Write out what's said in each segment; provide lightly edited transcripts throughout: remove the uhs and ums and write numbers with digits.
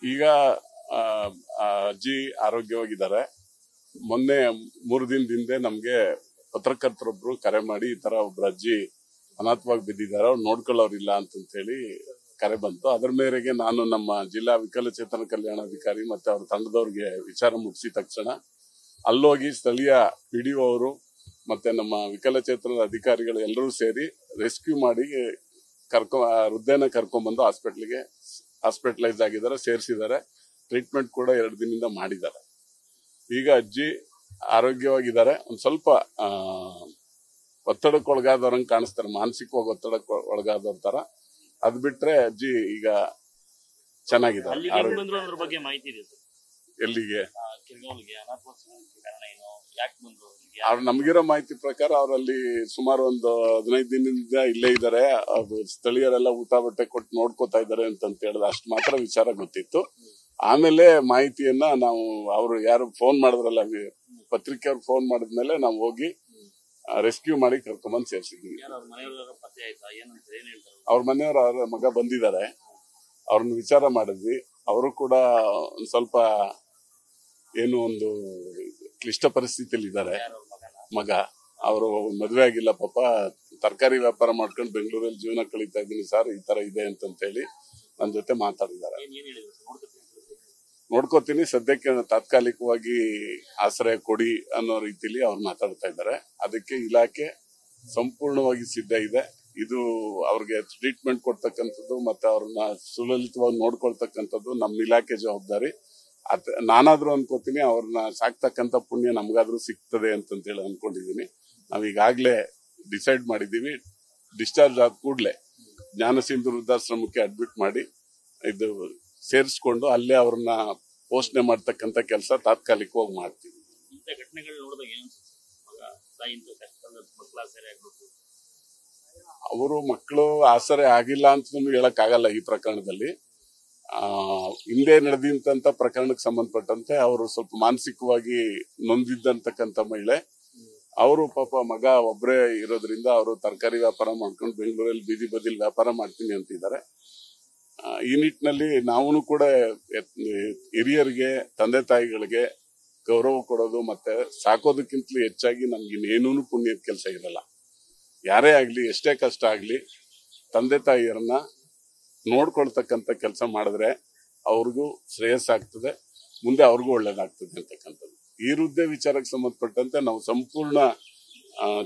ಈಗ ಅಜ್ಜಿ ಆರೋಗ್ಯವಾಗಿದ್ದಾರೆ. ಮೊನ್ನೆ 3 ದಿನದ ಹಿಂದೆ ನಮ್ಗೆ ಪತ್ರಕರ್ತರೊಬ್ರು ಕರೆ ಮಾಡಿ ಈ ತರ ಒಬ್ರು ಅಜ್ಜಿ ಅನಾಥವಾಗಿ ಬಿದ್ದಿದ್ದಾರೆ, ಅವ್ರು ನೋಡ್ಕೊಳ್ಳೋರಿಲ್ಲ ಅಂತ ಹೇಳಿ ಕರೆ ಬಂತು. ಅದರ ಮೇರೆಗೆ ನಾನು ನಮ್ಮ ಜಿಲ್ಲಾ ವಿಕಲಚೇತನ ಕಲ್ಯಾಣಾಧಿಕಾರಿ ಮತ್ತೆ ಅವ್ರ ತಂಡದವ್ರಿಗೆ ವಿಚಾರ ಮುಗಿಸಿದ ತಕ್ಷಣ ಅಲ್ಲೋಗಿ ಸ್ಥಳೀಯ PDO ಅವರು ಮತ್ತೆ ನಮ್ಮ ವಿಕಲಚೇತನದ ಅಧಿಕಾರಿಗಳು ಎಲ್ಲರೂ ಸೇರಿ ರೆಸ್ಕ್ಯೂ ಮಾಡಿ ವೃದ್ಧೆನ ಕರ್ಕೊಂಡ್ಬಂದು ಹಾಸ್ಪಿಟಲೈಸ್ ಆಗಿದ್ದಾರೆ, ಸೇರಿಸಿದ್ದಾರೆ. ಟ್ರೀಟ್ಮೆಂಟ್ ಕೂಡ 2 ದಿನದಿಂದ ಮಾಡಿದ್ದಾರೆ. ಈಗ ಅಜ್ಜಿ ಆರೋಗ್ಯವಾಗಿದ್ದಾರೆ. ಒಂದ್ ಸ್ವಲ್ಪ ಒತ್ತಡಕ್ಕೆ ಒಳಗಾದವ್ರಂಗೆ ಕಾಣಿಸ್ತಾರೆ, ಮಾನಸಿಕವಾಗಿ ಒತ್ತಡಕ್ಕೆ ಒಳಗಾದವ್ರ ತರ. ಅದ್ ಬಿಟ್ರೆ ಅಜ್ಜಿ ಈಗ ಚೆನ್ನಾಗಿದ್ದಾರೆ. ಎಲ್ಲಿಗೆ ಅವ್ರು ನಮ್ಗಿರೋ ಮಾಹಿತಿ ಪ್ರಕಾರ ಅವರಲ್ಲಿ ಸುಮಾರು ಒಂದು 15 ದಿನದಿಂದ ಇಲ್ಲೇ ಇದ್ದಾರೆ. ಸ್ಥಳೀಯರೆಲ್ಲ ಊಟ ಬಟ್ಟೆ ಕೊಟ್ಟು ನೋಡ್ಕೋತಾ ಇದ್ದಾರೆ ಅಂತ ಹೇಳಿದ್ರೆ ಅಷ್ಟು ಮಾತ್ರ ವಿಚಾರ ಗೊತ್ತಿತ್ತು. ಆಮೇಲೆ ಮಾಹಿತಿಯನ್ನ ನಾವು ಅವ್ರು ಯಾರು ಫೋನ್ ಮಾಡಿದ್ರಲ್ಲ, ಪತ್ರಿಕೆಯವ್ರು ಫೋನ್ ಮಾಡಿದ್ಮೇಲೆ ನಾವು ಹೋಗಿ ರೆಸ್ಕ್ಯೂ ಮಾಡಿ ಕರ್ಕೊಂಬಂದ್ ಸೇರ್ಸಿದ್ವಿ. ಅವ್ರ ಮನೆಯವ್ರ ಅವ್ರ ಮಗ ಬಂದಿದ್ದಾರೆ, ಅವ್ರನ್ನ ವಿಚಾರ ಮಾಡಿದ್ವಿ. ಅವರು ಕೂಡ ಒಂದ್ ಸ್ವಲ್ಪ ಏನು ಒಂದು ಕ್ಲಿಷ್ಟ ಪರಿಸ್ಥಿತಿಯಲ್ಲಿ ಇದ್ದಾರೆ. ಮಗ ಅವರು ಮದುವೆ ಆಗಿಲ್ಲ ಪಾಪ, ತರಕಾರಿ ವ್ಯಾಪಾರ ಮಾಡ್ಕೊಂಡು ಬೆಂಗಳೂರಲ್ಲಿ ಜೀವನ ಕಳೀತಾ ಇದ್ದೀನಿ ಸರ್, ಈ ತರ ಇದೆ ಅಂತ ಹೇಳಿ ನನ್ನ ಜೊತೆ ಮಾತಾಡಿದ್ದಾರೆ. ನೋಡ್ಕೋತೀನಿ, ಸದ್ಯಕ್ಕೆ ತಾತ್ಕಾಲಿಕವಾಗಿ ಆಶ್ರಯ ಕೊಡಿ ಅನ್ನೋ ರೀತಿಲಿ ಅವ್ರು ಮಾತಾಡ್ತಾ ಇದ್ದಾರೆ. ಅದಕ್ಕೆ ಇಲಾಖೆ ಸಂಪೂರ್ಣವಾಗಿ ಸಿದ್ಧ ಇದೆ. ಇದು ಅವ್ರಿಗೆ ಟ್ರೀಟ್ಮೆಂಟ್ ಕೊಡ್ತಕ್ಕಂಥದ್ದು ಮತ್ತೆ ಅವ್ರನ್ನ ಸುಲಲಿತವಾಗಿ ನೋಡ್ಕೊಳ್ತಕ್ಕಂಥದ್ದು ನಮ್ಮ ಇಲಾಖೆ ಜವಾಬ್ದಾರಿ. ನಾನಾದ್ರೂ ಅನ್ಕೋತೀನಿ ಅವ್ರನ್ನ ಸಾಕ್ತಕ್ಕಂಥ ಪುಣ್ಯ ನಮ್ಗಾದ್ರೂ ಸಿಗ್ತದೆ ಅಂತೇಳಿ ಅನ್ಕೊಂಡಿದೀನಿ. ನಾವ್ ಈಗಾಗ್ಲೇ ಡಿಸೈಡ್ ಮಾಡಿದೀವಿ, ಡಿಸ್ಚಾರ್ಜ್ ಆದ ಕೂಡ್ಲೆ ಜ್ಞಾನಸಿಂಧು ವೃದ್ಧಾಶ್ರಮಕ್ಕೆ ಅಡ್ಮಿಟ್ ಮಾಡಿ ಇದು ಸೇರಿಸ್ಕೊಂಡು ಅಲ್ಲೇ ಅವ್ರನ್ನ ಪೋಷಣೆ ಮಾಡ್ತಕ್ಕಂಥ ಕೆಲಸ ತಾತ್ಕಾಲಿಕವಾಗಿ ಮಾಡ್ತೀವಿ. ಅವರು ಮಕ್ಕಳು ಆಸರೆ ಆಗಿಲ್ಲ ಅಂತ ಹೇಳಕ್ ಆಗಲ್ಲ ಈ ಪ್ರಕರಣದಲ್ಲಿ. ಹಿಂದೆ ನಡೆದಂತ ಪ್ರಕರಣಕ್ಕೆ ಸಂಬಂಧಪಟ್ಟಂತೆ ಅವರು ಸ್ವಲ್ಪ ಮಾನಸಿಕವಾಗಿ ನೊಂದಿದ್ದಂತಕ್ಕಂಥ ಮಹಿಳೆ. ಅವರು ಪಾಪ ಮಗ ಒಬ್ಬರೇ ಇರೋದ್ರಿಂದ ಅವರು ತರಕಾರಿ ವ್ಯಾಪಾರ ಮಾಡ್ಕೊಂಡು ಬೆಂಗಳೂರಲ್ಲಿ ಬೀದಿ ಬದಿಲ್ ವ್ಯಾಪಾರ ಮಾಡ್ತೀನಿ ಅಂತಿದ್ದಾರೆ. ಈ ನಿಟ್ಟಿನಲ್ಲಿ ನಾವು ಕೂಡ ಹಿರಿಯರಿಗೆ, ತಂದೆ ತಾಯಿಗಳಿಗೆ ಗೌರವ ಕೊಡೋದು ಮತ್ತೆ ಸಾಕೋದಕ್ಕಿಂತಲೂ ಹೆಚ್ಚಾಗಿ ನಮ್ಗೆ ಇನ್ನೇನೂ ಪುಣ್ಯದ ಕೆಲಸ ಇರಲ್ಲ. ಯಾರೇ ಆಗ್ಲಿ, ಎಷ್ಟೇ ಕಷ್ಟ ಆಗ್ಲಿ, ತಂದೆ ತಾಯಿಯರನ್ನ ನೋಡ್ಕೊಳ್ತಕ್ಕಂಥ ಕೆಲಸ ಮಾಡಿದ್ರೆ ಅವ್ರಿಗೂ ಶ್ರೇಯಸ್ಸಾಗ್ತದೆ, ಮುಂದೆ ಅವ್ರಿಗೂ ಒಳ್ಳೇದಾಗ್ತದೆ ಅಂತಕ್ಕಂಥದ್ದು. ಈ ವೃದ್ಧೆ ವಿಚಾರಕ್ಕೆ ಸಂಬಂಧಪಟ್ಟಂತೆ ನಾವು ಸಂಪೂರ್ಣ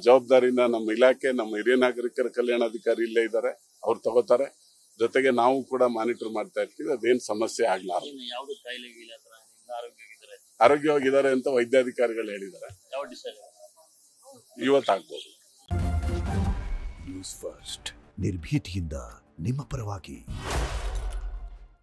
ಜವಾಬ್ದಾರಿನ ನಮ್ಮ ಇಲಾಖೆ, ನಮ್ಮ ಹಿರಿಯ ನಾಗರಿಕರ ಕಲ್ಯಾಣಾಧಿಕಾರಿ ಇಲ್ಲೇ ಇದ್ದಾರೆ, ಅವ್ರು ತಗೋತಾರೆ. ಜೊತೆಗೆ ನಾವು ಕೂಡ ಮಾನಿಟರ್ ಮಾಡ್ತಾ ಇರ್ತೀವಿ, ಅದೇನ್ ಸಮಸ್ಯೆ ಆಗ್ಲಾರ. ಆರೋಗ್ಯವಾಗಿದ್ದಾರೆ ಅಂತ ವೈದ್ಯಾಧಿಕಾರಿಗಳು ಹೇಳಿದ್ದಾರೆ. ಇವತ್ತಾಗ್ಬೋದು. ನ್ಯೂಸ್ ಫಸ್ಟ್, ನಿರ್ಭೀತಿಯಿಂದ ನಿಮ್ಮ ಪರವಾಗಿ.